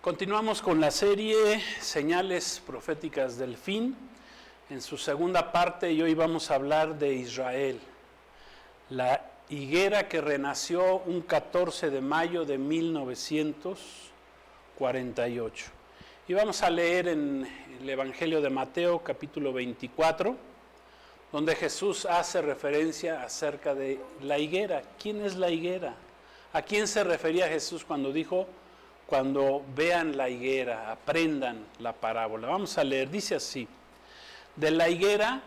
Continuamos con la serie Señales Proféticas del Fin, en su segunda parte, y hoy vamos a hablar de Israel, la higuera que renació un 14 de mayo de 1948. Y vamos a leer en el Evangelio de Mateo, capítulo 24, donde Jesús hace referencia acerca de la higuera. ¿Quién es la higuera? ¿A quién se refería Jesús cuando dijo: cuando vean la higuera, aprendan la parábola? Vamos a leer, dice así: de la higuera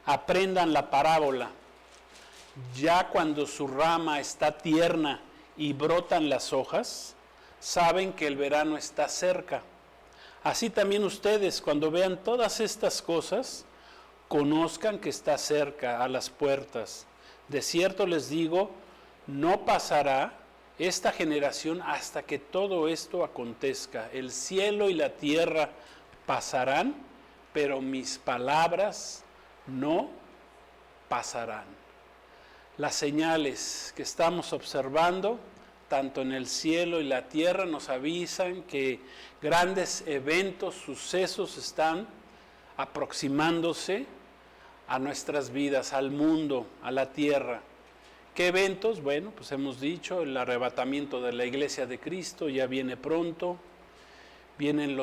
aprendan la parábola. Ya cuando su rama está tierna y brotan las hojas, saben que el verano está cerca. Así también ustedes, cuando vean todas estas cosas, conozcan que está cerca, a las puertas. De cierto les digo, no pasará esta generación hasta que todo esto acontezca. El cielo y la tierra pasarán, pero mis palabras no pasarán. Las señales que estamos observando, tanto en el cielo y la tierra, nos avisan que grandes eventos, sucesos están aproximándose a nuestras vidas, al mundo, a la tierra. ¿Qué eventos? Bueno, pues hemos dicho, el arrebatamiento de la iglesia de Cristo ya viene pronto. Vienen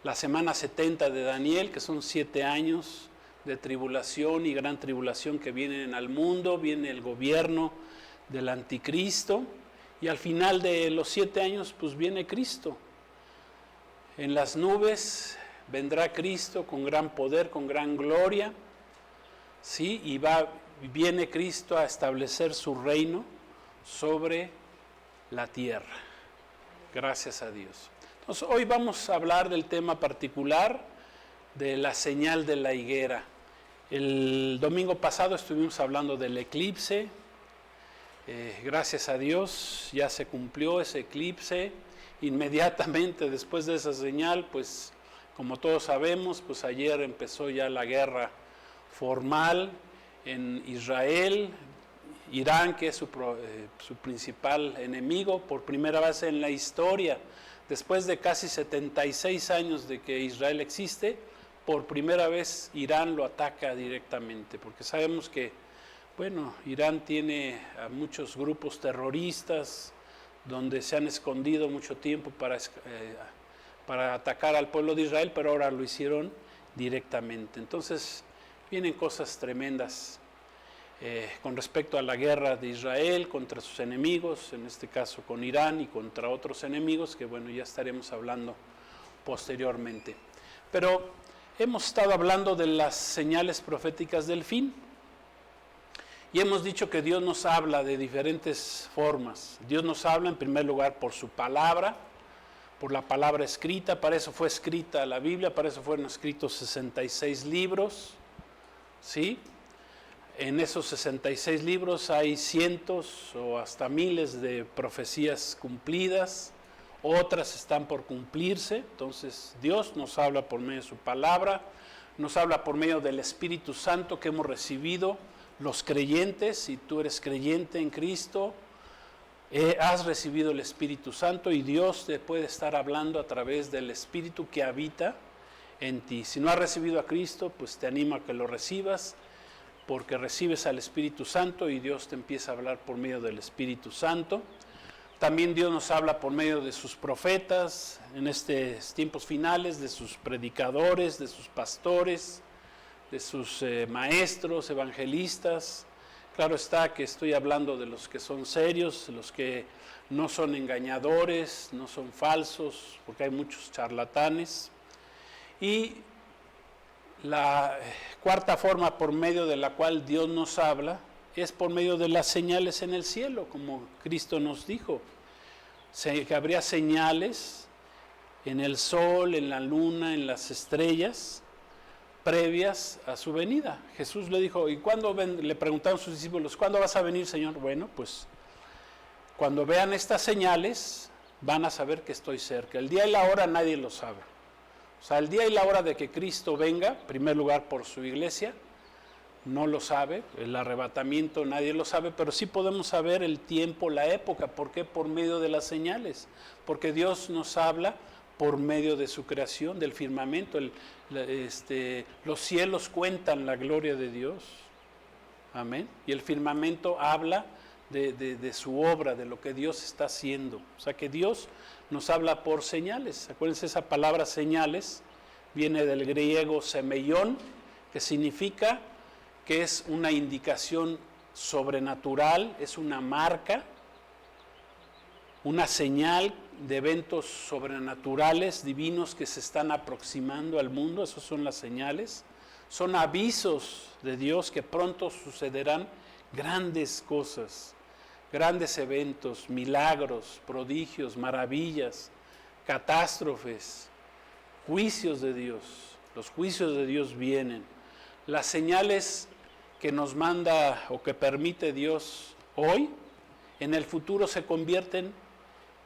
la semana 70 de Daniel, que son 7 años de tribulación y gran tribulación que vienen al mundo. Viene el gobierno del anticristo, y al final de los 7 años pues viene Cristo. En las nubes vendrá Cristo con gran poder, con gran gloria, ¿sí? Y viene Cristo a establecer su reino sobre la tierra. Gracias a Dios. Entonces, hoy vamos a hablar del tema particular de la señal de la higuera. El domingo pasado estuvimos hablando del eclipse. Gracias a Dios ya se cumplió ese eclipse. Inmediatamente después de esa señal, pues como todos sabemos, pues ayer empezó ya la guerra formal en Israel. Irán, que es su principal enemigo, por primera vez en la historia, después de casi 76 años de que Israel existe, por primera vez Irán lo ataca directamente, porque sabemos que, bueno, Irán tiene a muchos grupos terroristas donde se han escondido mucho tiempo para atacar al pueblo de Israel, pero ahora lo hicieron directamente. Entonces vienen cosas tremendas con respecto a la guerra de Israel contra sus enemigos, en este caso con Irán, y contra otros enemigos que, bueno, ya estaremos hablando posteriormente. Pero hemos estado hablando de las señales proféticas del fin, y hemos dicho que Dios nos habla de diferentes formas. Dios nos habla en primer lugar por su palabra, por la palabra escrita. Para eso fue escrita la Biblia, para eso fueron escritos 66 libros, ¿sí? En esos 66 libros hay cientos o hasta miles de profecías cumplidas, otras están por cumplirse. Entonces Dios nos habla por medio de su palabra, nos habla por medio del Espíritu Santo que hemos recibido los creyentes. Si tú eres creyente en Cristo, has recibido el Espíritu Santo, y Dios te puede estar hablando a través del Espíritu que habita en ti. Si no has recibido a Cristo, pues te animo a que lo recibas, porque recibes al Espíritu Santo y Dios te empieza a hablar por medio del Espíritu Santo. También Dios nos habla por medio de sus profetas en estos tiempos finales, de sus predicadores, de sus pastores, de sus maestros, evangelistas. Claro está que estoy hablando de los que son serios, los que no son engañadores, no son falsos, porque hay muchos charlatanes. Y la cuarta forma por medio de la cual Dios nos habla es por medio de las señales en el cielo, como Cristo nos dijo. Que habría señales en el sol, en la luna, en las estrellas, previas a su venida. Jesús le dijo, ¿y cuándo le preguntaron sus discípulos, ¿cuándo vas a venir, Señor? Bueno, pues cuando vean estas señales van a saber que estoy cerca. El día y la hora nadie lo sabe. O sea, el día y la hora de que Cristo venga, en primer lugar por su iglesia, no lo sabe, el arrebatamiento nadie lo sabe, pero sí podemos saber el tiempo, la época. ¿Por qué? Por medio de las señales, porque Dios nos habla por medio de su creación, del firmamento. Los cielos cuentan la gloria de Dios, amén, y el firmamento habla de su obra, de lo que Dios está haciendo. O sea que Dios nos habla por señales. Acuérdense, esa palabra señales viene del griego semeion, que significa que es una indicación sobrenatural, es una marca, una señal de eventos sobrenaturales, divinos, que se están aproximando al mundo. Esas son las señales. Son avisos de Dios que pronto sucederán grandes cosas, grandes eventos, milagros, prodigios, maravillas, catástrofes, juicios de Dios. Los juicios de Dios vienen. Las señales que nos manda o que permite Dios hoy, en el futuro se convierten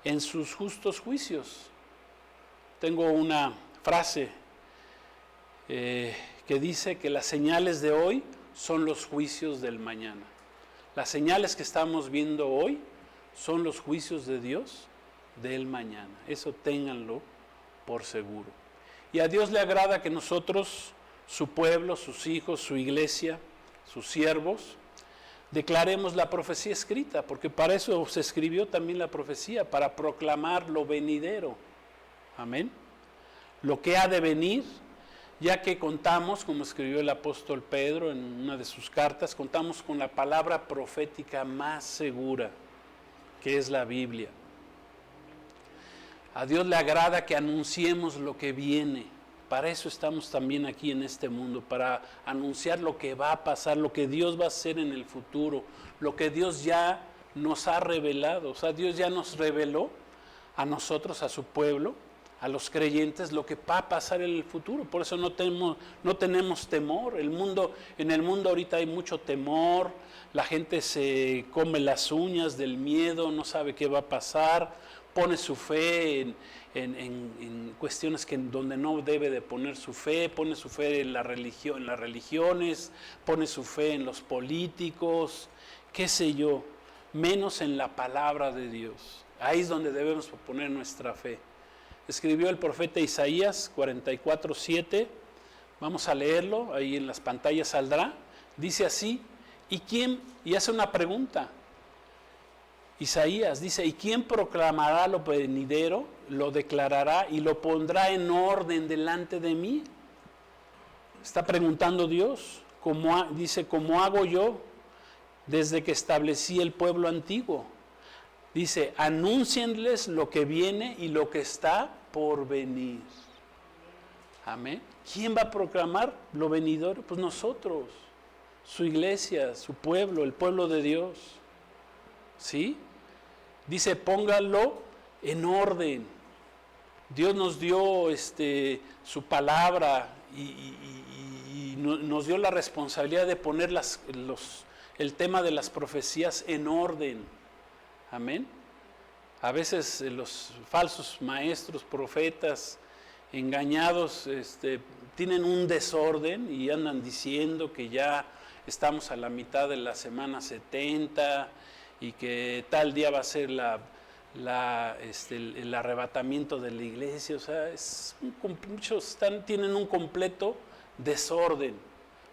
en sus justos juicios. Tengo una frase que dice que las señales de hoy son los juicios del mañana. Las señales que estamos viendo hoy son los juicios de Dios del mañana. Eso ténganlo por seguro. Y a Dios le agrada que nosotros, su pueblo, sus hijos, su iglesia, sus siervos, declaremos la profecía escrita, porque para eso se escribió también la profecía, para proclamar lo venidero. Amén. Lo que ha de venir, ya que contamos, como escribió el apóstol Pedro en una de sus cartas, contamos con la palabra profética más segura, que es la Biblia. A Dios le agrada que anunciemos lo que viene. Para eso estamos también aquí en este mundo, para anunciar lo que va a pasar, lo que Dios va a hacer en el futuro, lo que Dios ya nos ha revelado. O sea, Dios ya nos reveló a nosotros, a su pueblo, a los creyentes, lo que va a pasar en el futuro. Por eso no tenemos temor. En el mundo ahorita hay mucho temor, la gente se come las uñas del miedo, no sabe qué va a pasar, pone su fe en cuestiones donde no debe de poner su fe, pone su fe en la religión, en las religiones, pone su fe en los políticos, qué sé yo, menos en la palabra de Dios. Ahí es donde debemos poner nuestra fe. Escribió el profeta Isaías 44:7, vamos a leerlo, ahí en las pantallas saldrá, dice así, y hace una pregunta. Isaías dice, ¿y quién proclamará lo venidero, lo declarará y lo pondrá en orden delante de mí? Está preguntando Dios, dice, ¿cómo hago yo desde que establecí el pueblo antiguo? Dice, anúncienles lo que viene y lo que está por venir. Amén. ¿Quién va a proclamar lo venidero? Pues nosotros, su iglesia, su pueblo, el pueblo de Dios. ¿Sí? Dice, póngalo en orden. Dios nos dio su palabra y nos dio la responsabilidad de poner el tema de las profecías en orden. Amén. A veces los falsos maestros, profetas, engañados, tienen un desorden y andan diciendo que ya estamos a la mitad de la semana 70 y que tal día va a ser el arrebatamiento de la iglesia. O sea, muchos tienen un completo desorden.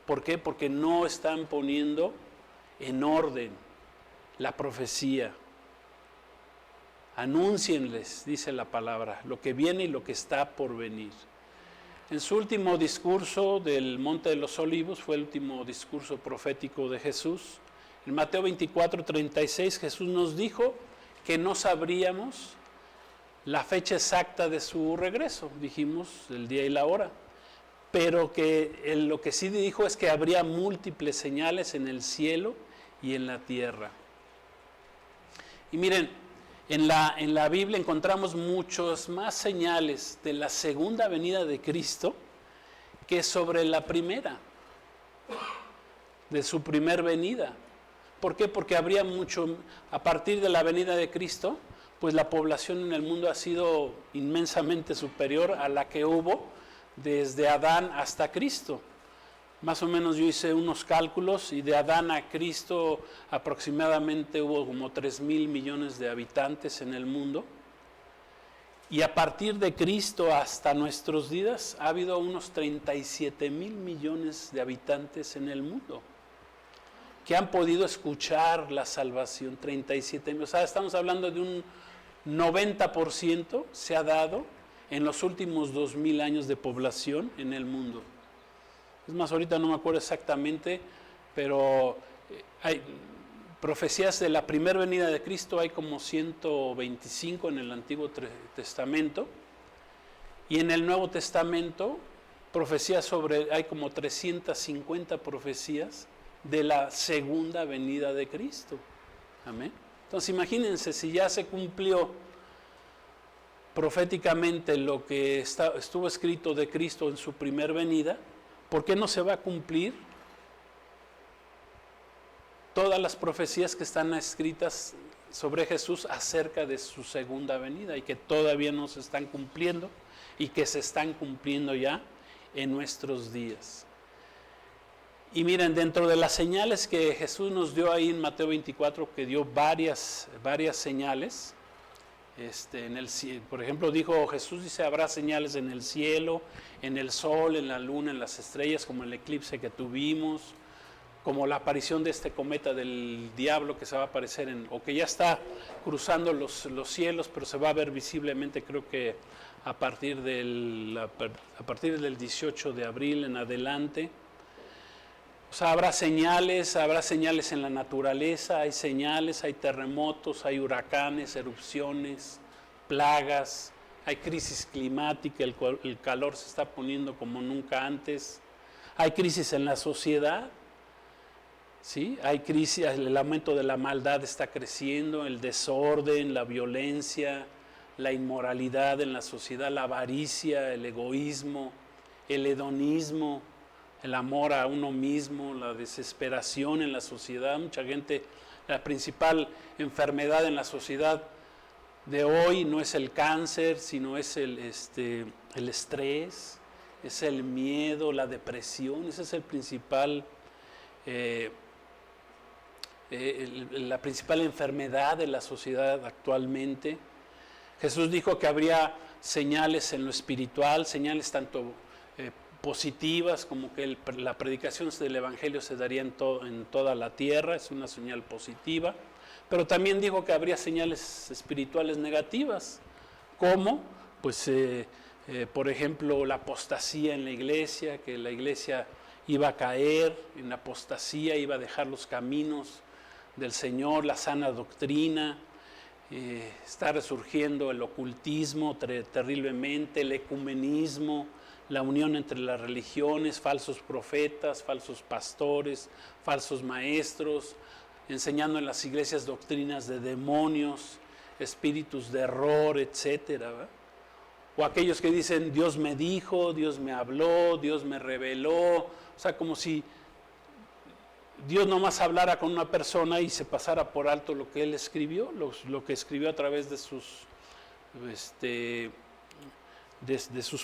¿Por qué? Porque no están poniendo en orden la profecía. Anúncienles, dice la palabra, lo que viene y lo que está por venir. En su último discurso del Monte de los Olivos, fue el último discurso profético de Jesús. En Mateo 24:36 Jesús nos dijo que no sabríamos la fecha exacta de su regreso, dijimos el día y la hora, pero que lo que sí dijo es que habría múltiples señales en el cielo y en la tierra. Y miren, en la Biblia encontramos muchos más señales de la segunda venida de Cristo que sobre la primera, de su primer venida. ¿Por qué? Porque habría a partir de la venida de Cristo, pues la población en el mundo ha sido inmensamente superior a la que hubo desde Adán hasta Cristo. Más o menos yo hice unos cálculos y de Adán a Cristo aproximadamente hubo como 3,000 millones de habitantes en el mundo. Y a partir de Cristo hasta nuestros días ha habido unos 37,000 millones de habitantes en el mundo que han podido escuchar la salvación. 37,000, o sea, estamos hablando de un 90% se ha dado en los últimos 2,000 años de población en el mundo. Es más, ahorita no me acuerdo exactamente, pero hay profecías de la primera venida de Cristo, hay como 125 en el Antiguo Testamento, y en el Nuevo Testamento profecías hay como 350 profecías de la segunda venida de Cristo. Amén. Entonces imagínense, si ya se cumplió proféticamente lo que estuvo escrito de Cristo en su primer venida, ¿por qué no se va a cumplir todas las profecías que están escritas sobre Jesús acerca de su segunda venida y que todavía no se están cumpliendo y que se están cumpliendo ya en nuestros días? Y miren, dentro de las señales que Jesús nos dio ahí en Mateo 24, que dio varias señales, por ejemplo, Jesús dice, habrá señales en el cielo, en el sol, en la luna, en las estrellas, como el eclipse que tuvimos, como la aparición de este cometa del diablo que se va a aparecer o que ya está cruzando los cielos, pero se va a ver visiblemente, creo que a partir del 18 de abril en adelante. O sea, habrá señales en la naturaleza, hay señales, hay terremotos, hay huracanes, erupciones, plagas, hay crisis climática, el calor se está poniendo como nunca antes, hay crisis en la sociedad, ¿sí? Hay crisis, el aumento de la maldad está creciendo, el desorden, la violencia, la inmoralidad en la sociedad, la avaricia, el egoísmo, el hedonismo, el amor a uno mismo, la desesperación en la sociedad. Mucha gente, la principal enfermedad en la sociedad de hoy no es el cáncer, sino es el estrés, es el miedo, la depresión. Ese es el principal, la principal enfermedad de la sociedad actualmente. Jesús dijo que habría señales en lo espiritual, señales tanto positivas, como que la predicación del Evangelio se daría en toda la tierra, es una señal positiva, pero también dijo que habría señales espirituales negativas, como, pues, por ejemplo, la apostasía en la iglesia, que la iglesia iba a caer en apostasía, iba a dejar los caminos del Señor, la sana doctrina, está resurgiendo el ocultismo terriblemente, el ecumenismo, la unión entre las religiones, falsos profetas, falsos pastores, falsos maestros, enseñando en las iglesias doctrinas de demonios, espíritus de error, etcétera, ¿verdad? O aquellos que dicen, Dios me dijo, Dios me habló, Dios me reveló, o sea, como si Dios nomás hablara con una persona y se pasara por alto lo que Él escribió, lo que escribió a través de sus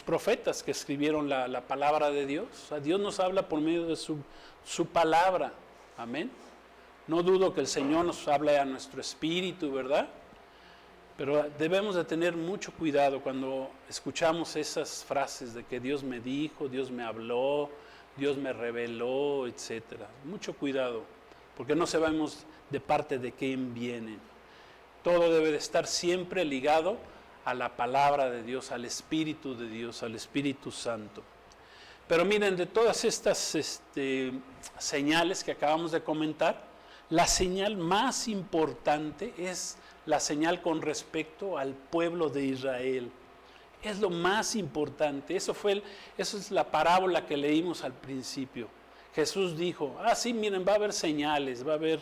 profetas que escribieron la palabra de Dios. O sea, Dios nos habla por medio de su palabra. Amén. No dudo que el Señor nos hable a nuestro espíritu, ¿verdad? Pero debemos de tener mucho cuidado cuando escuchamos esas frases de que Dios me dijo, Dios me habló, Dios me reveló, etcétera. Mucho cuidado, porque no sabemos de parte de quién vienen. Todo debe de estar siempre ligado a la palabra de Dios, al Espíritu de Dios, al Espíritu Santo. Pero miren, de todas estas señales que acabamos de comentar, la señal más importante es la señal con respecto al pueblo de Israel. Es lo más importante. Eso es la parábola que leímos al principio. Jesús dijo, sí, miren, va a haber señales, va a haber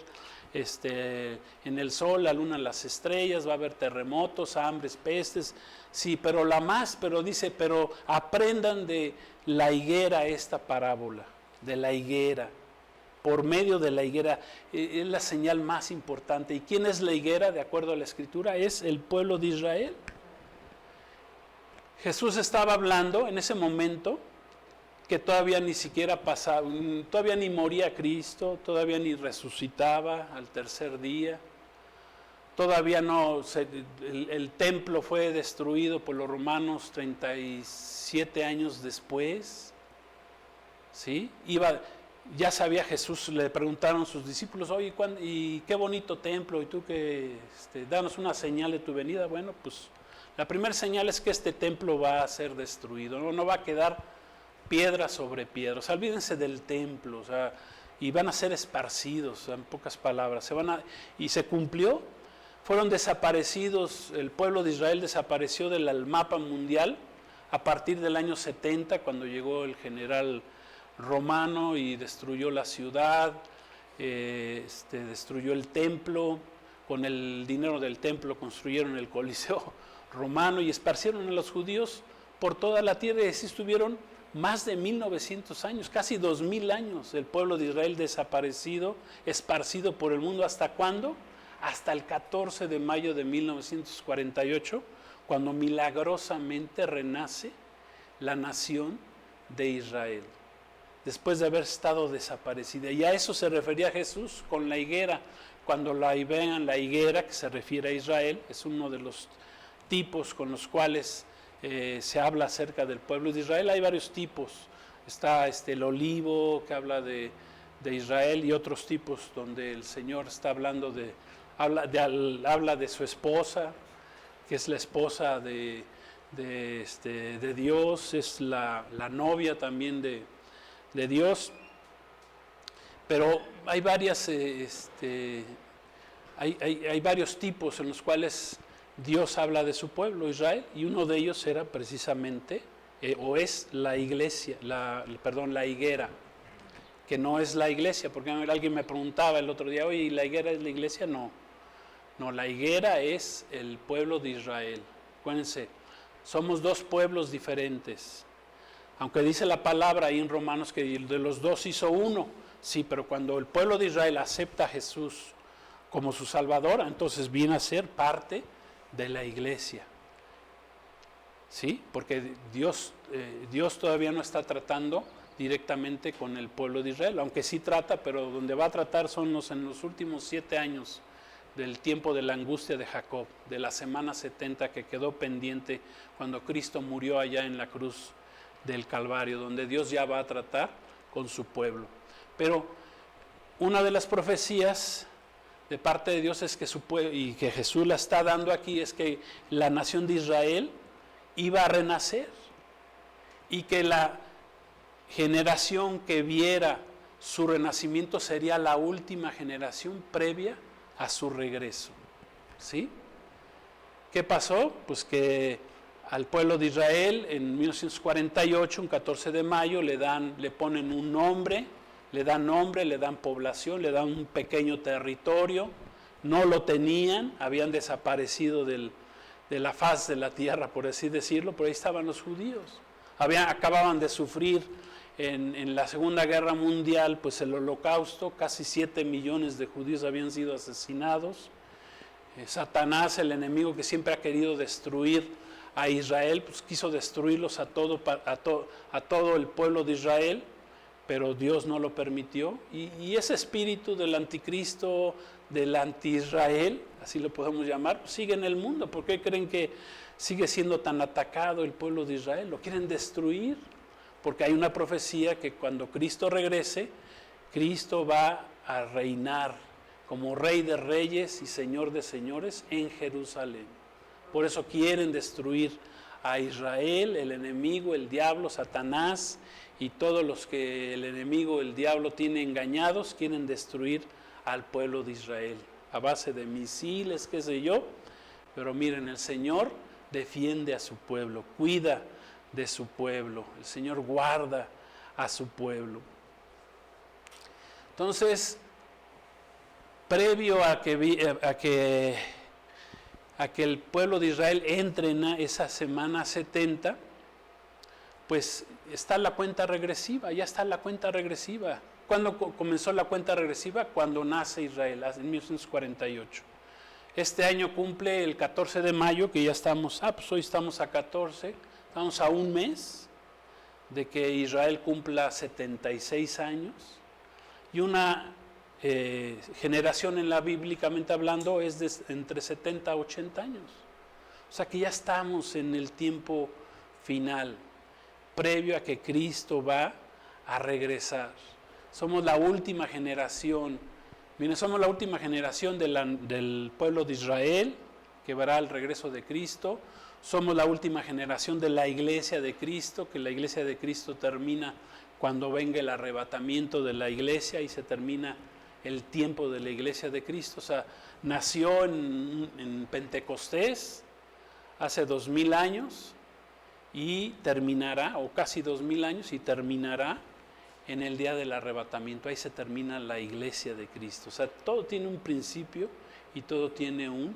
en el sol, la luna, las estrellas, va a haber terremotos, hambres, pestes, sí, pero dice, aprendan de la higuera esta parábola, de la higuera, por medio de la higuera, es la señal más importante. ¿Y quién es la higuera? De acuerdo a la Escritura, es el pueblo de Israel. Jesús estaba hablando en ese momento que todavía ni siquiera pasaba, todavía ni moría Cristo, todavía ni resucitaba al tercer día, todavía no, el templo fue destruido por los romanos 37 años después, ¿sí? Ya sabía Jesús, le preguntaron sus discípulos, oye, y qué bonito templo, y tú que danos una señal de tu venida. Bueno, pues la primera señal es que este templo va a ser destruido, no va a quedar piedra sobre piedra. O sea, olvídense del templo, o sea, y van a ser esparcidos, en pocas palabras. Y se cumplió, fueron desaparecidos, el pueblo de Israel desapareció del mapa mundial a partir del año 70, cuando llegó el general romano y destruyó la ciudad, destruyó el templo, con el dinero del templo construyeron el Coliseo romano y esparcieron a los judíos por toda la tierra, y así estuvieron más de 1900 años, casi 2000 años, el pueblo de Israel desaparecido, esparcido por el mundo. ¿Hasta cuándo? Hasta el 14 de mayo de 1948, cuando milagrosamente renace la nación de Israel, después de haber estado desaparecida. Y a eso se refería Jesús con la higuera. Cuando vean la higuera, que se refiere a Israel, es uno de los tipos con los cuales se habla acerca del pueblo de Israel. Hay varios tipos. Está el olivo, que habla de Israel, y otros tipos donde el Señor está hablando habla de su esposa, que es la esposa de Dios, es la novia también de Dios. Pero hay varios tipos en los cuales Dios habla de su pueblo Israel, y uno de ellos era precisamente, es la iglesia, la higuera, que no es la iglesia, porque alguien me preguntaba el otro día, oye, ¿la higuera es la iglesia? No, la higuera es el pueblo de Israel. Acuérdense, somos dos pueblos diferentes, aunque dice la palabra ahí en Romanos que de los dos hizo uno, sí, pero cuando el pueblo de Israel acepta a Jesús como su Salvador, entonces viene a ser parte de la iglesia, ¿sí? Porque Dios todavía no está tratando directamente con el pueblo de Israel, aunque sí trata, pero donde va a tratar son en los últimos 7 años del tiempo de la angustia de Jacob, de la semana 70 que quedó pendiente cuando Cristo murió allá en la cruz del Calvario, donde Dios ya va a tratar con su pueblo. Pero una de las profecías de parte de Dios es que su pueblo, y que Jesús la está dando aquí, es que la nación de Israel iba a renacer, y que la generación que viera su renacimiento sería la última generación previa a su regreso, ¿sí? ¿Qué pasó? Pues que al pueblo de Israel en 1948, un 14 de mayo, le ponen un nombre, le dan población, le dan un pequeño territorio. No lo tenían, habían desaparecido de la faz de la tierra, por así decirlo, pero ahí estaban los judíos. Acababan de sufrir en la Segunda Guerra Mundial, pues el Holocausto, casi 7 millones de judíos habían sido asesinados. Satanás, el enemigo que siempre ha querido destruir a Israel, pues quiso destruirlos a todo el pueblo de Israel, pero Dios no lo permitió. Y ese espíritu del anticristo, del anti-Israel, así lo podemos llamar, sigue en el mundo. ¿Por qué creen que sigue siendo tan atacado el pueblo de Israel? Lo quieren destruir, porque hay una profecía que cuando Cristo regrese, Cristo va a reinar como Rey de Reyes y Señor de Señores en Jerusalén. Por eso quieren destruir a Israel, el enemigo, el diablo, Satanás, y todos los que el enemigo, el diablo, tiene engañados, quieren destruir al pueblo de Israel a base de misiles, qué sé yo. Pero miren, el Señor defiende a su pueblo, cuida de su pueblo, el Señor guarda a su pueblo. Entonces, previo a que el pueblo de Israel entre en esa semana 70, pues está la cuenta regresiva, ya está la cuenta regresiva. ¿Cuándo comenzó la cuenta regresiva? Cuando nace Israel, en 1948. Este año cumple el 14 de mayo, que ya estamos, pues hoy estamos a 14, estamos a un mes de que Israel cumpla 76 años, y una generación en la bíblicamente hablando es de entre 70 a 80 años. O sea que ya estamos en el tiempo final, previo a que Cristo va a regresar. Somos la última generación. Miren, somos la última generación del pueblo de Israel, que verá el regreso de Cristo. Somos la última generación de la iglesia de Cristo, que la iglesia de Cristo termina cuando venga el arrebatamiento de la iglesia y se termina el tiempo de la iglesia de Cristo. O sea, nació en Pentecostés hace 2000 años y terminará, o casi 2000 años, y terminará en el día del arrebatamiento. Ahí se termina la iglesia de Cristo. O sea, todo tiene un principio y todo tiene un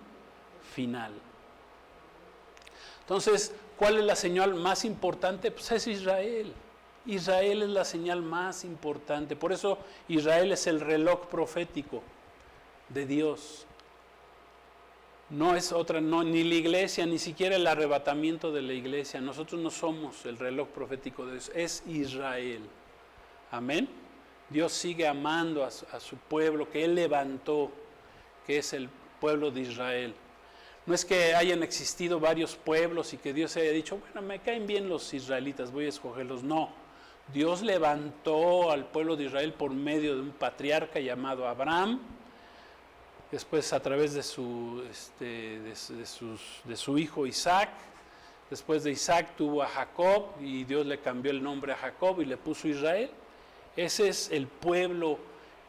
final. Entonces, ¿cuál es la señal más importante? Pues es Israel. Israel es la señal más importante. Por eso Israel es el reloj profético de Dios. No es otra, no, ni la iglesia, ni siquiera el arrebatamiento de la iglesia. Nosotros no somos el reloj profético de Dios, es Israel. Amén. Dios sigue amando a su pueblo que Él levantó, que es el pueblo de Israel. No es que hayan existido varios pueblos y que Dios haya dicho, bueno, me caen bien los israelitas, voy a escogerlos. No, Dios levantó al pueblo de Israel por medio de un patriarca llamado Abraham, después a través de su hijo Isaac. Después de Isaac tuvo a Jacob y Dios le cambió el nombre a Jacob y le puso Israel. Ese es el pueblo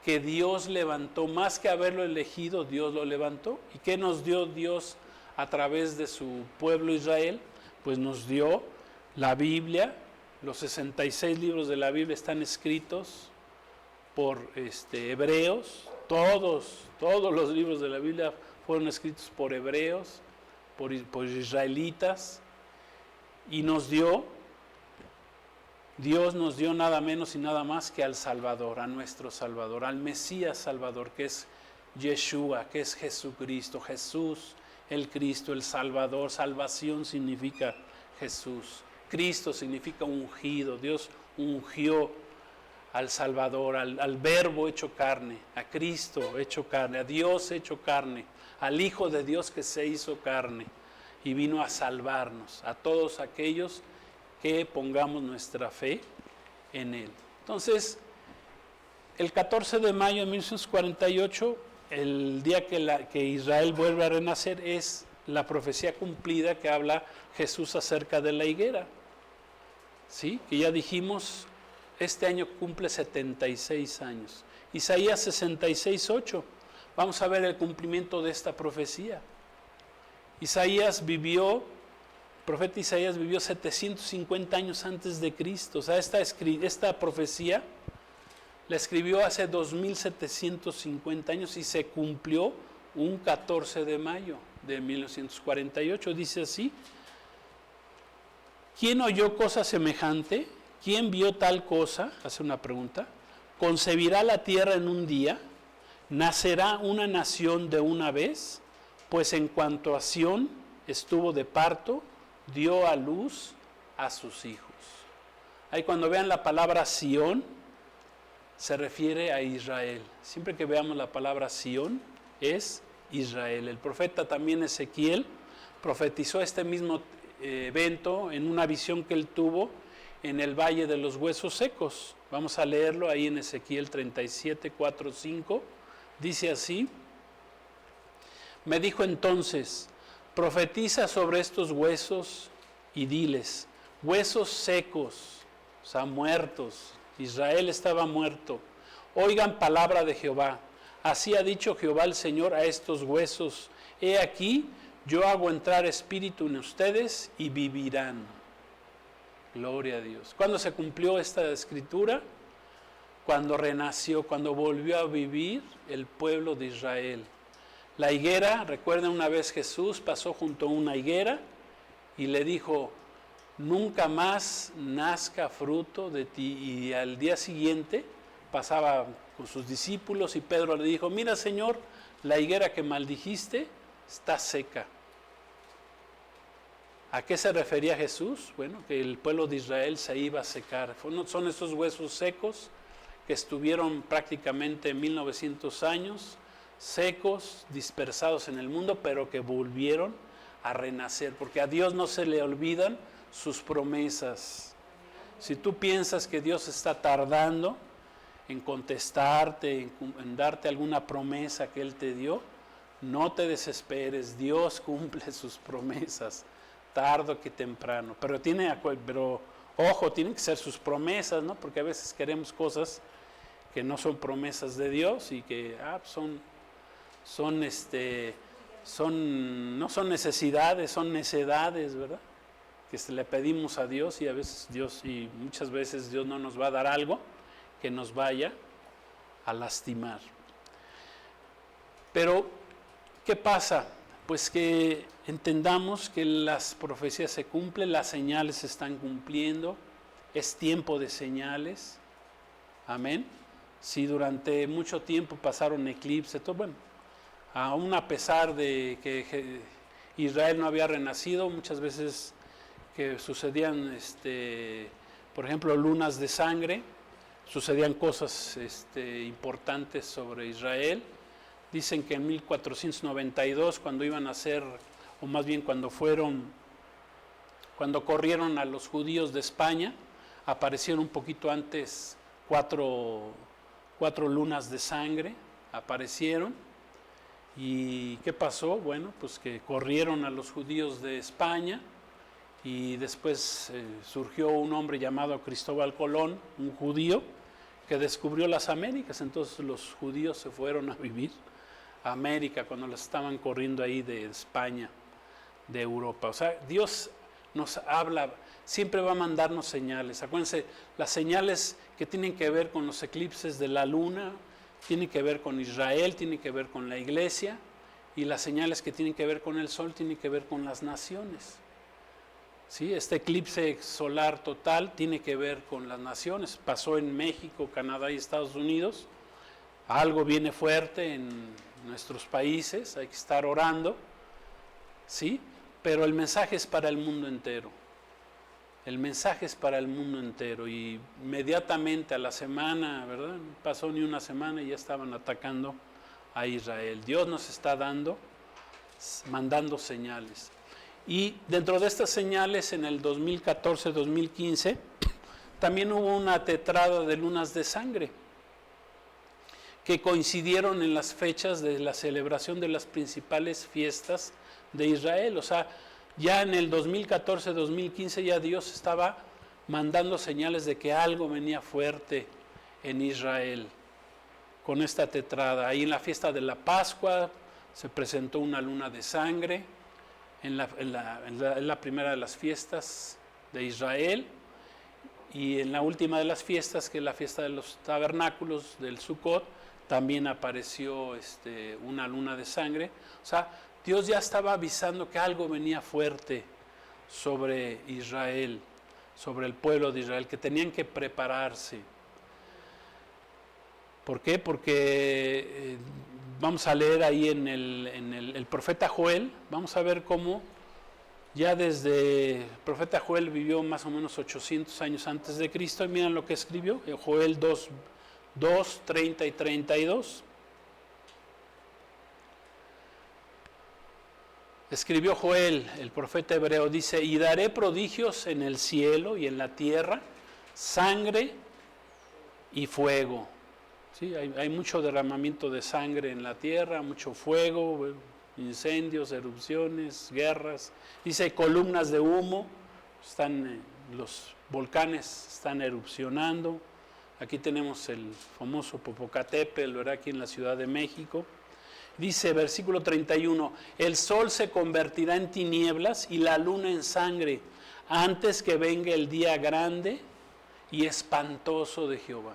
que Dios levantó, más que haberlo elegido, Dios lo levantó. ¿Y qué nos dio Dios a través de su pueblo Israel? Pues nos dio la Biblia. Los 66 libros de la Biblia están escritos por hebreos. Todos los libros de la Biblia fueron escritos por hebreos, por israelitas. Y Dios nos dio nada menos y nada más que al Salvador, a nuestro Salvador, al Mesías Salvador, que es Yeshua, que es Jesucristo, Jesús, el Cristo, el Salvador. Salvación significa Jesús. Cristo significa ungido. Dios ungió al Salvador, al Verbo hecho carne, a Cristo hecho carne, a Dios hecho carne, al Hijo de Dios que se hizo carne y vino a salvarnos, a todos aquellos que pongamos nuestra fe en Él. Entonces, el 14 de mayo de 1948, el día que Israel vuelve a renacer, es la profecía cumplida que habla Jesús acerca de la higuera. ¿Sí? Que ya dijimos, este año cumple 76 años. Isaías 66:8. Vamos a ver el cumplimiento de esta profecía. El profeta Isaías vivió 750 años antes de Cristo. O sea, esta profecía la escribió hace 2750 años y se cumplió un 14 de mayo de 1948. Dice así: ¿quién oyó cosa semejante? ¿Quién vio tal cosa? Hace una pregunta. ¿Concebirá la tierra en un día? ¿Nacerá una nación de una vez? Pues en cuanto a Sión estuvo de parto, dio a luz a sus hijos. Ahí cuando vean la palabra Sión, se refiere a Israel. Siempre que veamos la palabra Sión, es Israel. El profeta también Ezequiel profetizó este mismo evento en una visión que él tuvo en el Valle de los Huesos Secos. Vamos a leerlo ahí en Ezequiel 37, 4, 5. Dice así: me dijo entonces, profetiza sobre estos huesos y diles, huesos secos, o sea, muertos. Israel estaba muerto. Oigan palabra de Jehová. Así ha dicho Jehová el Señor a estos huesos: he aquí, yo hago entrar espíritu en ustedes y vivirán. Gloria a Dios. ¿Cuándo se cumplió esta escritura? Cuando renació, cuando volvió a vivir el pueblo de Israel. La higuera, recuerden, una vez Jesús pasó junto a una higuera y le dijo, nunca más nazca fruto de ti. Y al día siguiente pasaba con sus discípulos y Pedro le dijo, mira Señor, la higuera que maldijiste está seca. ¿A qué se refería Jesús? Bueno, que el pueblo de Israel se iba a secar. Son esos huesos secos que estuvieron prácticamente 1900 años, secos, dispersados en el mundo, pero que volvieron a renacer, porque a Dios no se le olvidan sus promesas. Si tú piensas que Dios está tardando en contestarte, en darte alguna promesa que Él te dio, no te desesperes, Dios cumple sus promesas, tarde que temprano. Pero ojo, tienen que ser sus promesas, ¿no? Porque a veces queremos cosas que no son promesas de Dios y que no son necesidades, son necedades, ¿verdad? Que le pedimos a Dios y muchas veces Dios no nos va a dar algo que nos vaya a lastimar. Pero, ¿qué pasa? Pues que entendamos que las profecías se cumplen, las señales se están cumpliendo, es tiempo de señales, amén. Si durante mucho tiempo pasaron eclipses, aún a pesar de que Israel no había renacido, muchas veces que sucedían, por ejemplo, lunas de sangre, sucedían cosas importantes sobre Israel. Dicen que en 1492, cuando iban a hacer, o más bien cuando corrieron a los judíos de España, aparecieron un poquito antes cuatro lunas de sangre, aparecieron. ¿Y qué pasó? Bueno, pues que corrieron a los judíos de España y después surgió un hombre llamado Cristóbal Colón, un judío, que descubrió las Américas. Entonces los judíos se fueron a vivir a América cuando las estaban corriendo ahí de España, de Europa. O sea, Dios nos habla, siempre va a mandarnos señales. Acuérdense, las señales que tienen que ver con los eclipses de la luna, tienen que ver con Israel, tienen que ver con la iglesia, y las señales que tienen que ver con el sol tienen que ver con las naciones. ¿Sí? Este eclipse solar total tiene que ver con las naciones. Pasó en México, Canadá y Estados Unidos. Algo viene fuerte en nuestros países, hay que estar orando, ¿sí? Pero el mensaje es para el mundo entero. El mensaje es para el mundo entero. Y inmediatamente a la semana, ¿verdad? No pasó ni una semana y ya estaban atacando a Israel. Dios nos está mandando señales. Y dentro de estas señales, en el 2014-2015, también hubo una tetrada de lunas de sangre que coincidieron en las fechas de la celebración de las principales fiestas de Israel. O sea, ya en el 2014-2015 ya Dios estaba mandando señales de que algo venía fuerte en Israel con esta tetrada. Ahí en la fiesta de la Pascua se presentó una luna de sangre, en la primera de las fiestas de Israel, y en la última de las fiestas, que es la fiesta de los tabernáculos del Sukkot, también apareció una luna de sangre. O sea, Dios ya estaba avisando que algo venía fuerte sobre Israel, sobre el pueblo de Israel, que tenían que prepararse. ¿Por qué? Porque vamos a leer ahí en el profeta Joel, vamos a ver cómo ya desde el profeta Joel vivió más o menos 800 años antes de Cristo, y miren lo que escribió, Joel 2, 30 y 32. Escribió Joel, el profeta hebreo, dice: y daré prodigios en el cielo y en la tierra, sangre y fuego. ¿Sí? Hay mucho derramamiento de sangre en la tierra, mucho fuego, incendios, erupciones, guerras. Dice columnas de humo, los volcanes están erupcionando. Aquí tenemos el famoso Popocatépetl, ¿verdad? Aquí en la Ciudad de México. Dice, versículo 31, el sol se convertirá en tinieblas y la luna en sangre, antes que venga el día grande y espantoso de Jehová.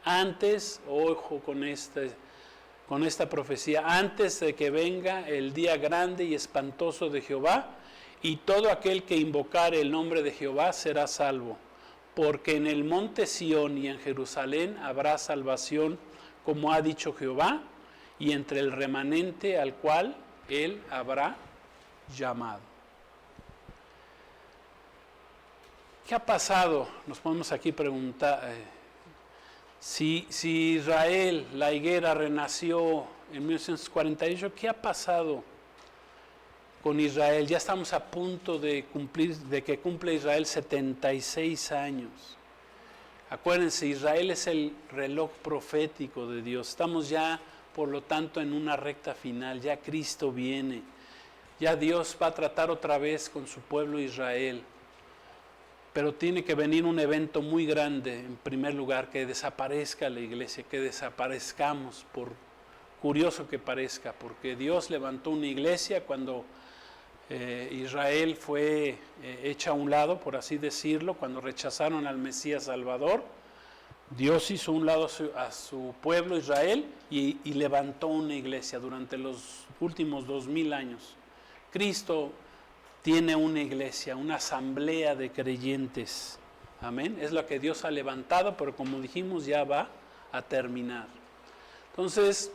Antes, ojo con esta profecía, antes de que venga el día grande y espantoso de Jehová, y todo aquel que invocare el nombre de Jehová será salvo, porque en el monte Sión y en Jerusalén habrá salvación, como ha dicho Jehová, y entre el remanente al cual él habrá llamado. ¿qué ha pasado? Nos podemos aquí preguntar, si Israel, la higuera, renació en 1948, ¿qué ha pasado con Israel? Ya estamos a punto de que cumple Israel 76 años. Acuérdense, Israel es el reloj profético de Dios. Estamos ya, por lo tanto, en una recta final. Ya Cristo viene. Ya Dios va a tratar otra vez con su pueblo Israel. Pero tiene que venir un evento muy grande, en primer lugar, que desaparezca la iglesia, que desaparezcamos, por curioso que parezca, porque Dios levantó una iglesia cuando Israel fue hecha a un lado, por así decirlo, cuando rechazaron al Mesías Salvador. Dios hizo a un lado a su pueblo Israel y levantó una iglesia durante los últimos 2000 años. Cristo tiene una iglesia, una asamblea de creyentes. Amén. Es lo que Dios ha levantado, pero como dijimos, ya va a terminar. Entonces,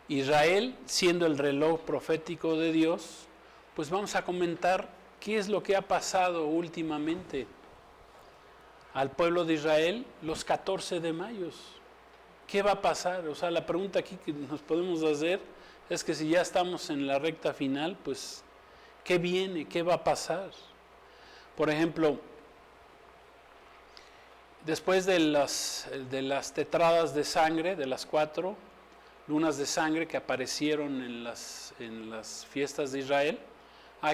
Israel, siendo el reloj profético de Dios, pues vamos a comentar qué es lo que ha pasado últimamente al pueblo de Israel los 14 de mayo. ¿Qué va a pasar? O sea, la pregunta aquí que nos podemos hacer es que si ya estamos en la recta final, pues ¿qué viene? ¿Qué va a pasar? Por ejemplo, después de las tetradas de sangre, de las 4 lunas de sangre que aparecieron en las fiestas de Israel,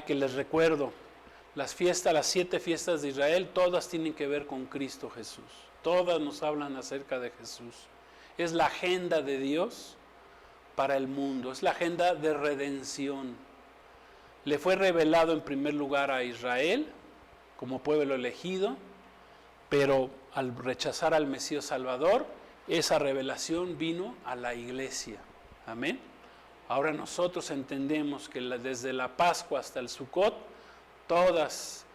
que les recuerdo, las 7 fiestas de Israel, todas tienen que ver con Cristo Jesús. Todas nos hablan acerca de Jesús. Es la agenda de Dios para el mundo, es la agenda de redención. Le fue revelado en primer lugar a Israel como pueblo elegido, pero al rechazar al Mesías Salvador, esa revelación vino a la iglesia. Amén. Ahora nosotros entendemos que desde la Pascua hasta el Sucot, todas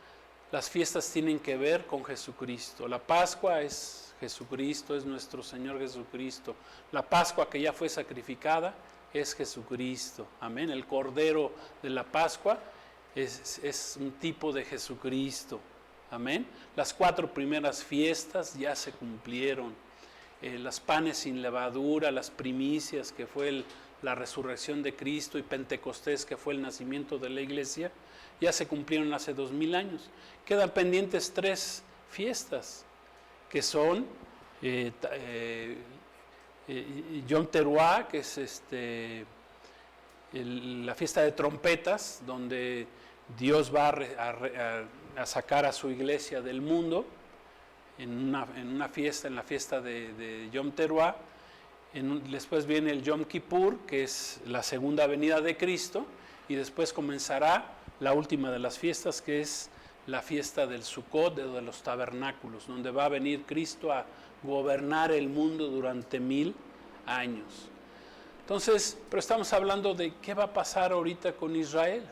las fiestas tienen que ver con Jesucristo. La Pascua es Jesucristo, es nuestro Señor Jesucristo. La Pascua que ya fue sacrificada es Jesucristo. Amén. El Cordero de la Pascua es un tipo de Jesucristo. Amén. Las 4 primeras fiestas ya se cumplieron. Los panes sin levadura, las primicias, que fue la resurrección de Cristo, y Pentecostés, que fue el nacimiento de la iglesia, ya se cumplieron hace 2000 años. Quedan pendientes 3 fiestas, que son Yom Teruah, que es la fiesta de trompetas, donde Dios va a sacar a su iglesia del mundo, en la fiesta de Yom Teruah. Después viene el Yom Kippur, que es la segunda venida de Cristo, y después comenzará la última de las fiestas, que es la fiesta del Sukkot, de los tabernáculos, donde va a venir Cristo a gobernar el mundo durante 1000 años. Entonces, pero estamos hablando de qué va a pasar ahorita con Israel.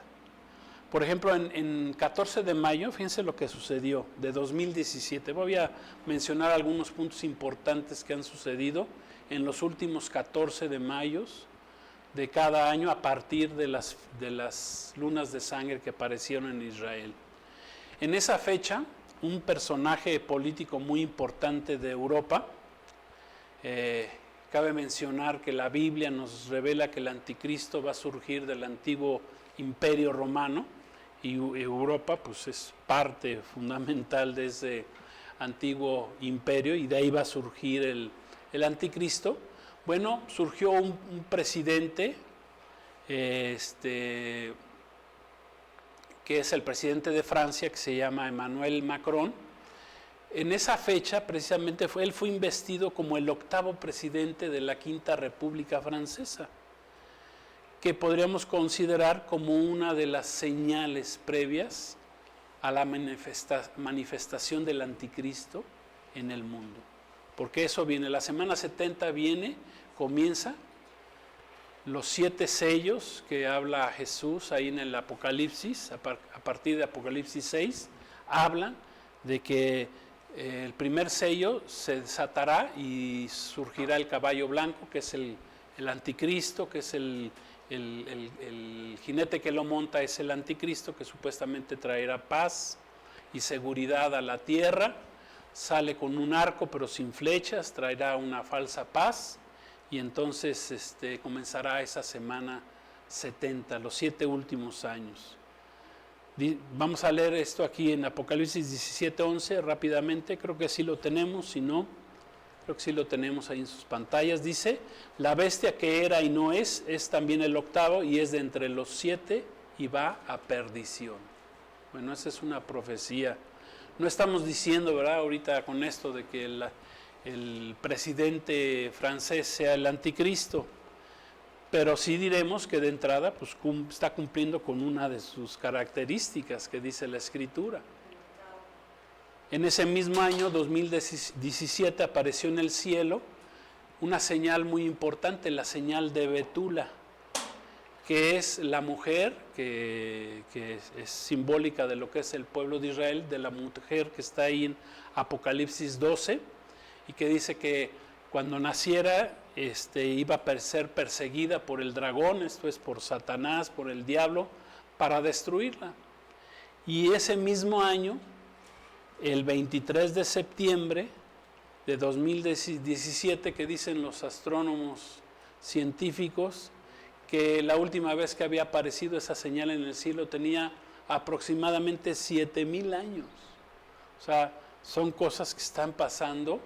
Por ejemplo, en 14 de mayo, fíjense lo que sucedió, de 2017. Voy a mencionar algunos puntos importantes que han sucedido en los últimos 14 de mayo de cada año, a partir de las lunas de sangre que aparecieron en Israel. En esa fecha, un personaje político muy importante de Europa, cabe mencionar que la Biblia nos revela que el anticristo va a surgir del antiguo imperio romano, y Europa pues es parte fundamental de ese antiguo imperio, y de ahí va a surgir el anticristo. Bueno, surgió un presidente, que es el presidente de Francia, que se llama Emmanuel Macron. En esa fecha, precisamente, él fue investido como el 8º presidente de la Quinta República Francesa, que podríamos considerar como una de las señales previas a la manifestación del anticristo en el mundo. Porque eso viene, la semana 70 comienza los 7 sellos que habla Jesús ahí en el Apocalipsis, a partir de Apocalipsis 6, hablan de que el primer sello se desatará y surgirá el caballo blanco, que es el anticristo, que es el jinete que lo monta, es el anticristo, que supuestamente traerá paz y seguridad a la tierra, sale con un arco pero sin flechas, traerá una falsa paz y entonces comenzará esa semana 70, los 7 últimos años. Vamos a leer esto aquí en Apocalipsis 17:11 rápidamente, creo que sí lo tenemos, si no, creo que sí lo tenemos ahí en sus pantallas. Dice, la bestia que era y no es también el octavo y es de entre los 7 y va a perdición. Bueno, esa es una profecía. No estamos diciendo, ¿verdad?, ahorita con esto de que el presidente francés sea el anticristo, pero sí diremos que de entrada pues, está cumpliendo con una de sus características que dice la Escritura. En ese mismo año, 2017, apareció en el cielo una señal muy importante, la señal de Betula, que es la mujer, que es simbólica de lo que es el pueblo de Israel, de la mujer que está ahí en Apocalipsis 12, y que dice que cuando naciera iba a ser perseguida por el dragón, esto es por Satanás, por el diablo, para destruirla. Y ese mismo año, el 23 de septiembre de 2017, que dicen los astrónomos científicos, que la última vez que había aparecido esa señal en el cielo tenía aproximadamente 7,000 años. O sea, son cosas que están pasando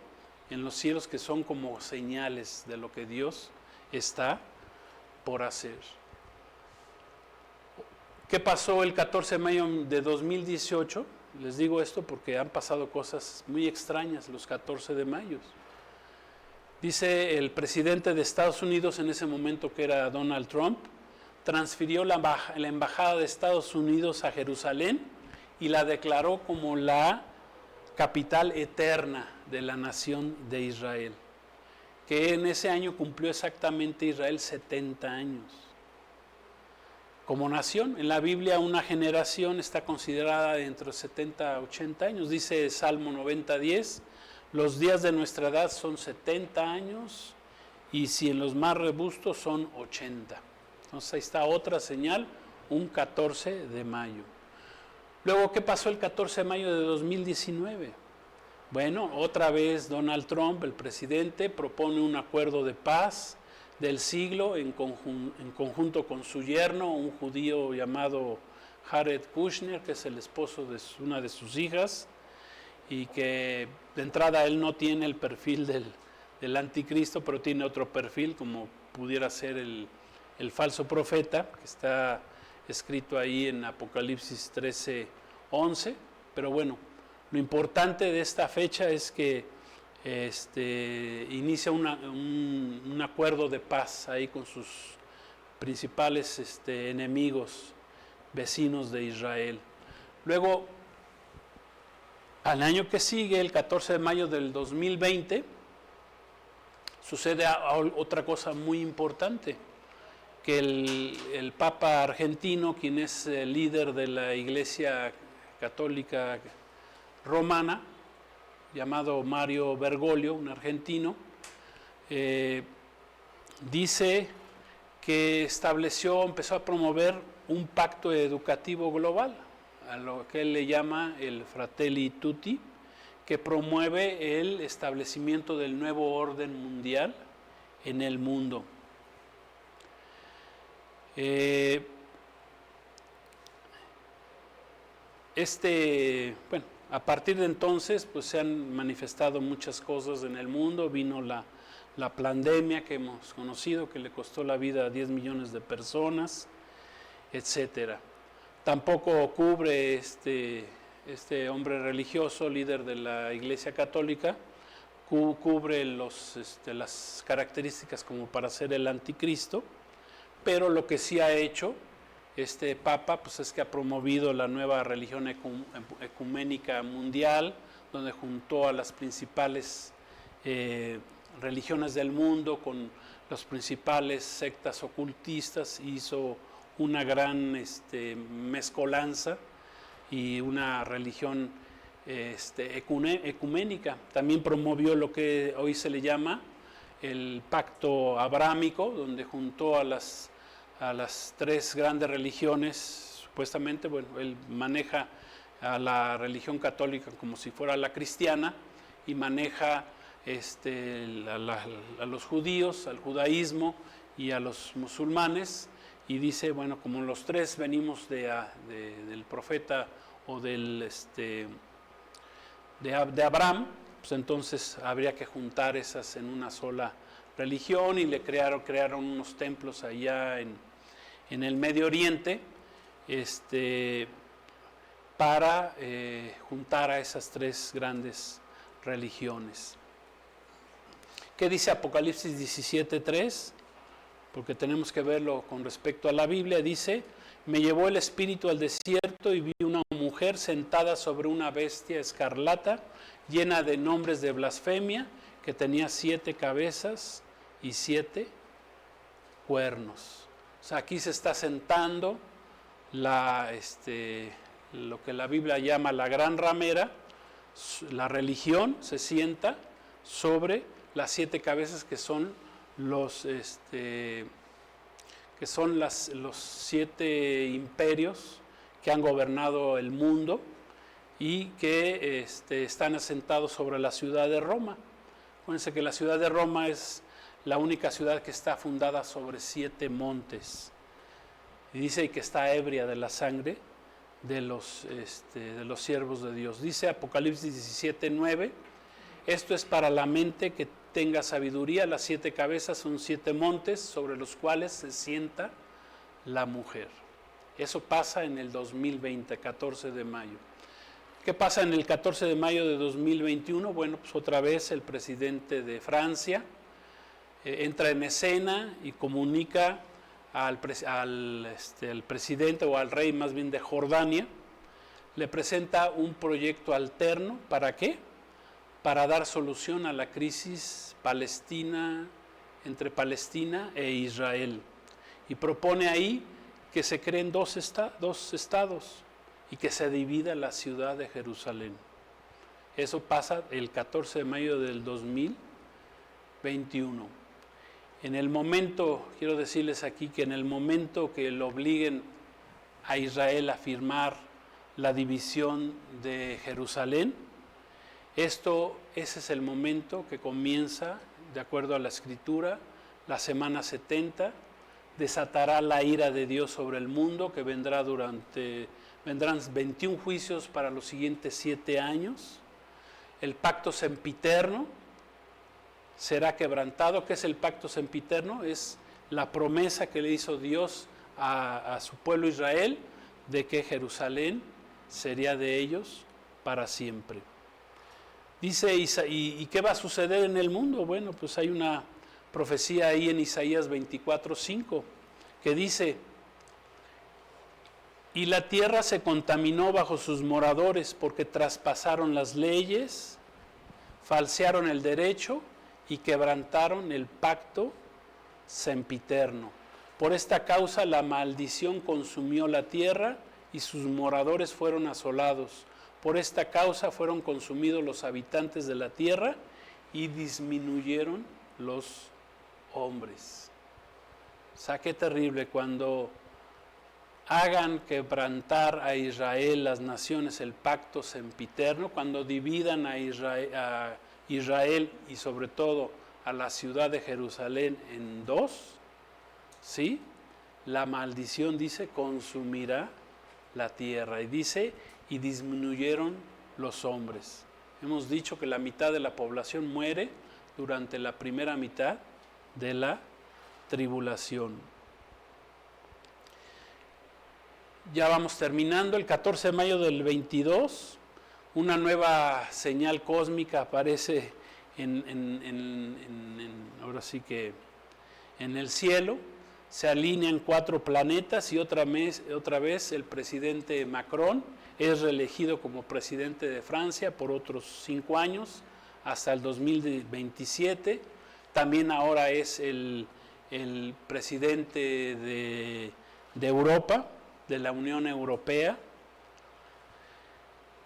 en los cielos que son como señales de lo que Dios está por hacer. ¿Qué pasó el 14 de mayo de 2018? Les digo esto porque han pasado cosas muy extrañas los 14 de mayo. Dice el presidente de Estados Unidos en ese momento, que era Donald Trump, transfirió la embajada de Estados Unidos a Jerusalén y la declaró como la capital eterna de la nación de Israel, que en ese año cumplió exactamente Israel 70 años. Como nación, en la Biblia una generación está considerada de entre 70 a 80 años, dice Salmo 90:10, los días de nuestra edad son 70 años y si en los más robustos son 80. Entonces ahí está otra señal, un 14 de mayo. Luego, ¿qué pasó el 14 de mayo de 2019? Bueno, otra vez Donald Trump, el presidente, propone un acuerdo de paz del siglo en conjunto con su yerno, un judío llamado Jared Kushner, que es el esposo de una de sus hijas, y que de entrada él no tiene el perfil del anticristo, pero tiene otro perfil, como pudiera ser el falso profeta, que está escrito ahí en Apocalipsis 13:11, pero bueno, lo importante de esta fecha es que inicia un acuerdo de paz ahí con sus principales enemigos, vecinos de Israel. Luego, al año que sigue, el 14 de mayo del 2020, sucede otra cosa muy importante, que el Papa argentino, quien es el líder de la Iglesia Católica Romana, llamado Mario Bergoglio, un argentino, dice que empezó a promover un pacto educativo global, a lo que él le llama el Fratelli Tutti, que promueve el establecimiento del nuevo orden mundial en el mundo. A partir de entonces, pues se han manifestado muchas cosas en el mundo. Vino la pandemia que hemos conocido, que le costó la vida a 10 millones de personas, etcétera. Tampoco cubre este hombre religioso, líder de la Iglesia Católica, cubre las características como para ser el anticristo, pero lo que sí ha hecho este Papa pues es que ha promovido la nueva religión ecuménica mundial, donde juntó a las principales religiones del mundo con las principales sectas ocultistas, hizo una gran mezcolanza y una religión ecuménica. También promovió lo que hoy se le llama el pacto abrámico, donde juntó a las tres grandes religiones, supuestamente. Bueno, él maneja a la religión católica como si fuera la cristiana y maneja a los judíos, al judaísmo y a los musulmanes, y dice, bueno, como los tres venimos del profeta o de Abraham, pues entonces habría que juntar esas en una sola religión, y le crearon unos templos allá en el Medio Oriente, para juntar a esas tres grandes religiones. ¿Qué dice Apocalipsis 17:3? Porque tenemos que verlo con respecto a la Biblia. Dice: me llevó el Espíritu al desierto y vi una mujer sentada sobre una bestia escarlata, llena de nombres de blasfemia, que tenía 7 cabezas y 7 cuernos. O sea, aquí se está sentando lo que la Biblia llama la gran ramera. La religión se sienta sobre las 7 cabezas, que son los 7 imperios que han gobernado el mundo y que están asentados sobre la ciudad de Roma. Acuérdense que la ciudad de Roma es la única ciudad que está fundada sobre 7 montes, y dice que está ebria de la sangre de los siervos de Dios. Dice Apocalipsis 17:9: esto es para la mente que tenga sabiduría. Las 7 cabezas son 7 montes sobre los cuales se sienta la mujer. Eso pasa en el 2020, 14 de mayo. ¿Qué pasa en el 14 de mayo de 2021? Bueno, pues otra vez el presidente de Francia entra en escena y comunica al presidente, o al rey más bien, de Jordania. Le presenta un proyecto alterno. ¿Para qué? Para dar solución a la crisis entre Palestina e Israel. Y propone ahí que se creen dos estados y que se divida la ciudad de Jerusalén. Eso pasa el 14 de mayo del 2021. En el momento, quiero decirles aquí que en el momento que lo obliguen a Israel a firmar la división de Jerusalén, ese es el momento que comienza, de acuerdo a la Escritura, la semana 70, desatará la ira de Dios sobre el mundo, que vendrán 21 juicios para los siguientes 7 años. El pacto sempiterno será quebrantado. ¿Qué es el pacto sempiterno? Es la promesa que le hizo Dios a su pueblo Israel, de que Jerusalén sería de ellos para siempre. Dice, ¿y qué va a suceder en el mundo? Bueno, pues hay una profecía ahí en Isaías 24:5, que dice: y la tierra se contaminó bajo sus moradores, porque traspasaron las leyes, falsearon el derecho y quebrantaron el pacto sempiterno. Por esta causa la maldición consumió la tierra y sus moradores fueron asolados. Por esta causa fueron consumidos los habitantes de la tierra y disminuyeron los hombres. O sea, qué terrible cuando hagan quebrantar a Israel, las naciones, el pacto sempiterno, cuando dividan a Israel y sobre todo a la ciudad de Jerusalén en 2, ¿sí? La maldición, dice, consumirá la tierra, y dice, y disminuyeron los hombres. Hemos dicho que la mitad de la población muere durante la primera mitad de la tribulación. Ya vamos terminando. El 14 de mayo del 22, una nueva señal cósmica aparece ahora sí que en el cielo. Se alinean 4 planetas y otra vez el presidente Macron es reelegido como presidente de Francia por otros 5 años, hasta el 2027. También ahora es el presidente de Europa, de la Unión Europea.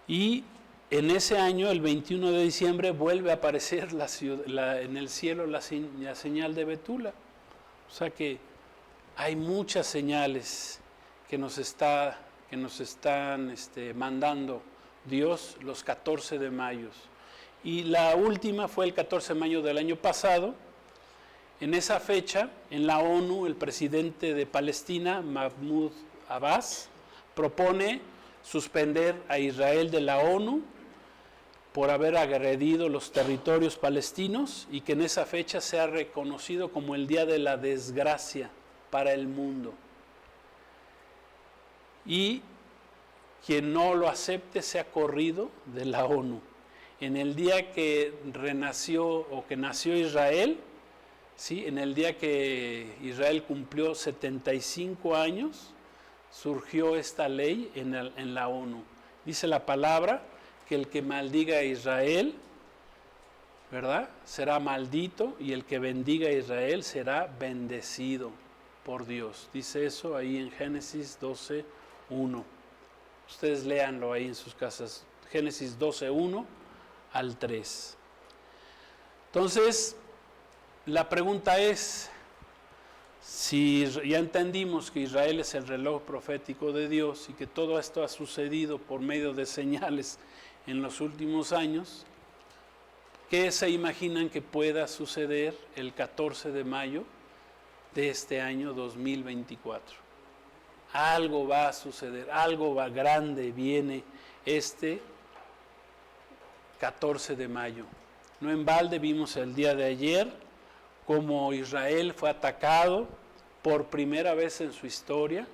Y en ese año, el 21 de diciembre, vuelve a aparecer en el cielo la señal de Betula. O sea que hay muchas señales que que nos están mandando Dios los 14 de mayo. Y la última fue el 14 de mayo del año pasado. En esa fecha, en la ONU, el presidente de Palestina, Mahmoud Abbas, propone suspender a Israel de la ONU por haber agredido los territorios palestinos y que en esa fecha sea reconocido como el Día de la Desgracia para el mundo. Y quien no lo acepte sea corrido de la ONU. En el día que renació o que nació Israel, ¿sí? En el día que Israel cumplió 75 años, surgió esta ley en la ONU. Dice la palabra que el que maldiga a Israel, ¿verdad?, será maldito, y el que bendiga a Israel será bendecido por Dios. Dice eso ahí en Génesis 12:1. Ustedes léanlo ahí en sus casas. Génesis 12:1 al 3. Entonces, la pregunta es, si ya entendimos que Israel es el reloj profético de Dios y que todo esto ha sucedido por medio de señales en los últimos años, ¿qué se imaginan que pueda suceder el 14 de mayo de este año 2024? Algo va a suceder, algo va grande viene este 14 de mayo. No en balde vimos el día de ayer cómo Israel fue atacado por primera vez en su historia.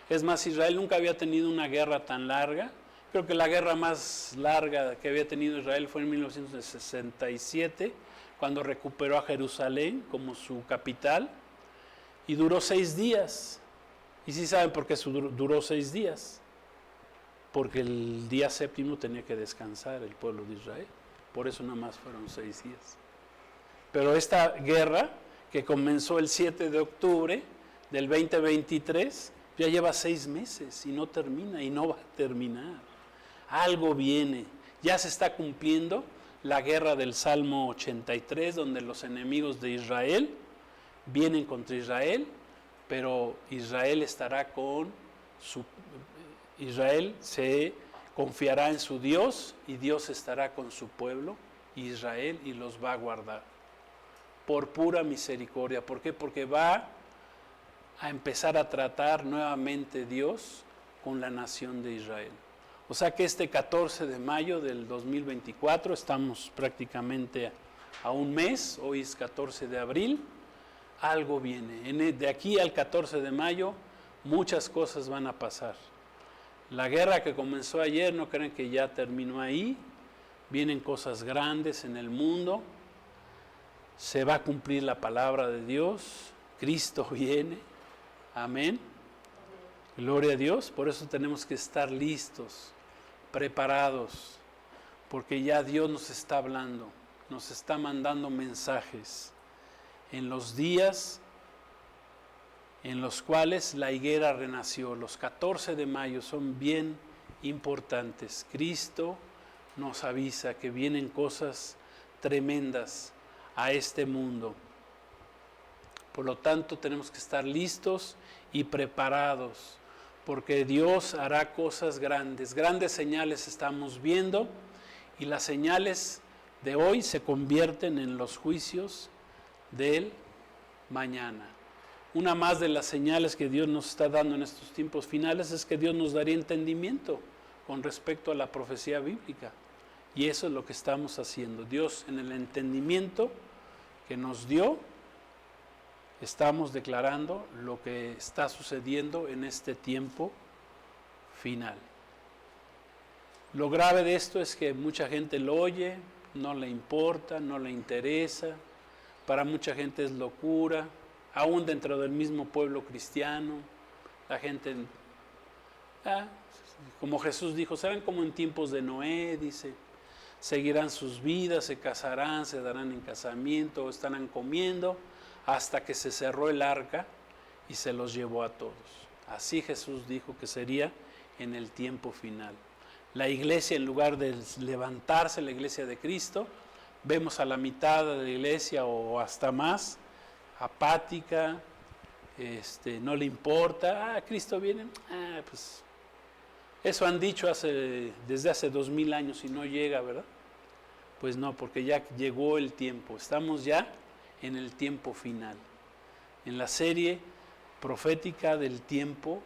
Es más, Israel nunca había tenido una guerra tan larga. Creo que la guerra más larga que había tenido Israel fue en 1967, cuando recuperó a Jerusalén como su capital, y duró 6 días. ¿Y sí saben por qué duró 6 días? Porque el día séptimo tenía que descansar el pueblo de Israel. Por eso nada más fueron 6 días. Pero esta guerra, que comenzó el 7 de octubre del 2023, ya lleva 6 meses y no termina y no va a terminar. Algo viene. Ya se está cumpliendo la guerra del Salmo 83, donde los enemigos de Israel vienen contra Israel, pero Israel estará con Israel se confiará en su Dios y Dios estará con su pueblo, Israel, y los va a guardar por pura misericordia. ¿Por qué? Porque va a empezar a tratar nuevamente Dios con la nación de Israel. O sea que este 14 de mayo del 2024, estamos prácticamente a un mes, hoy es 14 de abril, algo viene. De aquí al 14 de mayo muchas cosas van a pasar. La guerra que comenzó ayer, no creen que ya terminó ahí, vienen cosas grandes en el mundo, se va a cumplir la palabra de Dios, Cristo viene, amén, gloria a Dios. Por eso tenemos que estar listos, preparados, porque ya Dios nos está hablando, nos está mandando mensajes en los días en los cuales la higuera renació. Los 14 de mayo son bien importantes. Cristo nos avisa que vienen cosas tremendas a este mundo. Por lo tanto, tenemos que estar listos y preparados, porque Dios hará cosas grandes. Grandes señales estamos viendo, y las señales de hoy se convierten en los juicios del mañana. Una más de las señales que Dios nos está dando en estos tiempos finales es que Dios nos daría entendimiento con respecto a la profecía bíblica. Y eso es lo que estamos haciendo. Dios, en el entendimiento que nos dio, estamos declarando lo que está sucediendo en este tiempo final. Lo grave de esto es que mucha gente lo oye, no le importa, no le interesa. Para mucha gente es locura. Aún dentro del mismo pueblo cristiano, la gente, como Jesús dijo, serán como en tiempos de Noé, dice, seguirán sus vidas, se casarán, se darán en casamiento, estarán comiendo, hasta que se cerró el arca y se los llevó a todos. Así Jesús dijo que sería en el tiempo final. La iglesia, en lugar de levantarse, la iglesia de Cristo, vemos a la mitad de la iglesia o hasta más, apática, no le importa, Cristo viene, pues Eso han dicho desde hace 2000 años y no llega, ¿verdad? Pues no, porque ya llegó el tiempo. Estamos ya en el tiempo final, en la serie profética del tiempo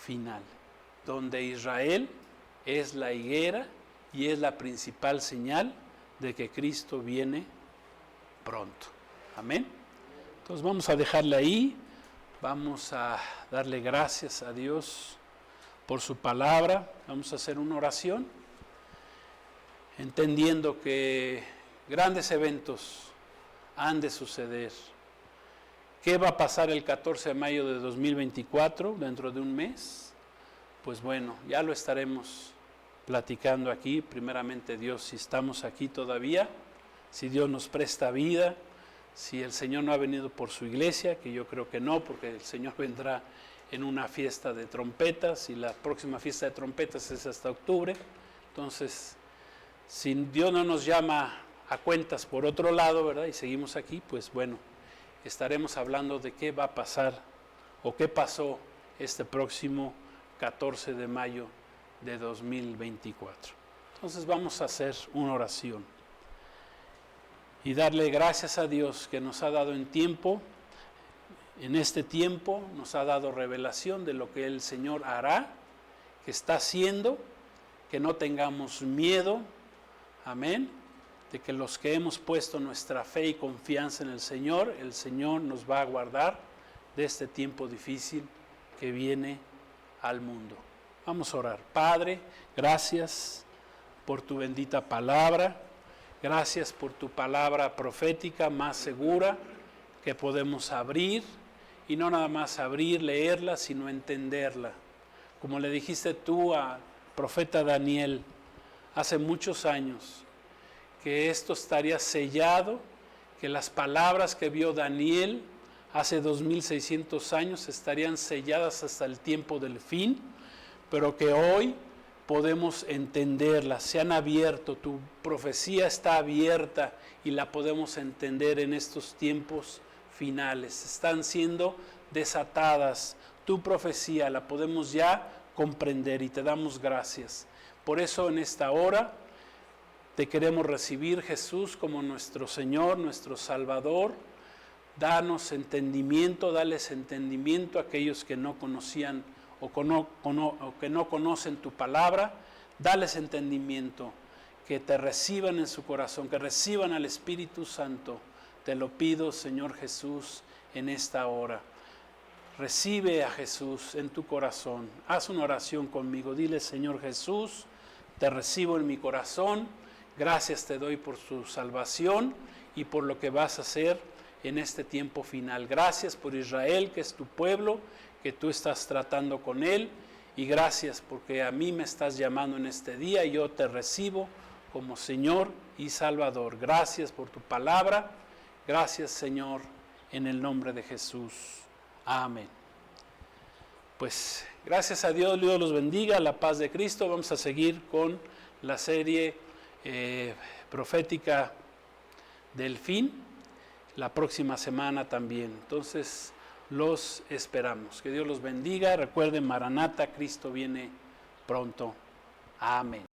final, donde Israel es la higuera y es la principal señal de que Cristo viene pronto. Amén. Entonces vamos a dejarle ahí, vamos a darle gracias a Dios por su palabra, vamos a hacer una oración, entendiendo que grandes eventos han de suceder. ¿Qué va a pasar el 14 de mayo de 2024, dentro de un mes? Pues bueno, ya lo estaremos platicando aquí, primeramente Dios, si estamos aquí todavía, si Dios nos presta vida, si el Señor no ha venido por su iglesia, que yo creo que no, porque el Señor vendrá en una fiesta de trompetas, y la próxima fiesta de trompetas es hasta octubre. Entonces, si Dios no nos llama a cuentas por otro lado, ¿verdad?, y seguimos aquí, pues bueno, estaremos hablando de qué va a pasar o qué pasó este próximo 14 de mayo de 2024. Entonces vamos a hacer una oración y darle gracias a Dios que nos ha dado en este tiempo nos ha dado revelación de lo que el Señor hará, que está haciendo, que no tengamos miedo, amén, de que los que hemos puesto nuestra fe y confianza en el Señor nos va a guardar de este tiempo difícil que viene al mundo. Vamos a orar. Padre, gracias por tu bendita palabra, gracias por tu palabra profética más segura que podemos abrir, y no nada más abrir, leerla, sino entenderla. Como le dijiste tú al profeta Daniel hace muchos años, que esto estaría sellado, que las palabras que vio Daniel hace 2600 años estarían selladas hasta el tiempo del fin, pero que hoy podemos entenderlas, se han abierto, tu profecía está abierta y la podemos entender en estos tiempos finales. Están siendo desatadas, tu profecía la podemos ya comprender y te damos gracias. Por eso en esta hora te queremos recibir, Jesús, como nuestro Señor, nuestro Salvador. Danos entendimiento, dales entendimiento a aquellos que no conocían o que no conocen tu palabra. Dales entendimiento, que te reciban en su corazón, que reciban al Espíritu Santo. Te lo pido, Señor Jesús, en esta hora. Recibe a Jesús en tu corazón. Haz una oración conmigo. Dile: Señor Jesús, te recibo en mi corazón. Gracias te doy por su salvación y por lo que vas a hacer en este tiempo final. Gracias por Israel, que es tu pueblo, que tú estás tratando con él. Y gracias porque a mí me estás llamando en este día y yo te recibo como Señor y Salvador. Gracias por tu palabra. Gracias, Señor, en el nombre de Jesús. Amén. Pues gracias a Dios, Dios los bendiga, la paz de Cristo. Vamos a seguir con la serie profética del fin, la próxima semana también. Entonces los esperamos. Que Dios los bendiga. Recuerden, Maranata, Cristo viene pronto. Amén.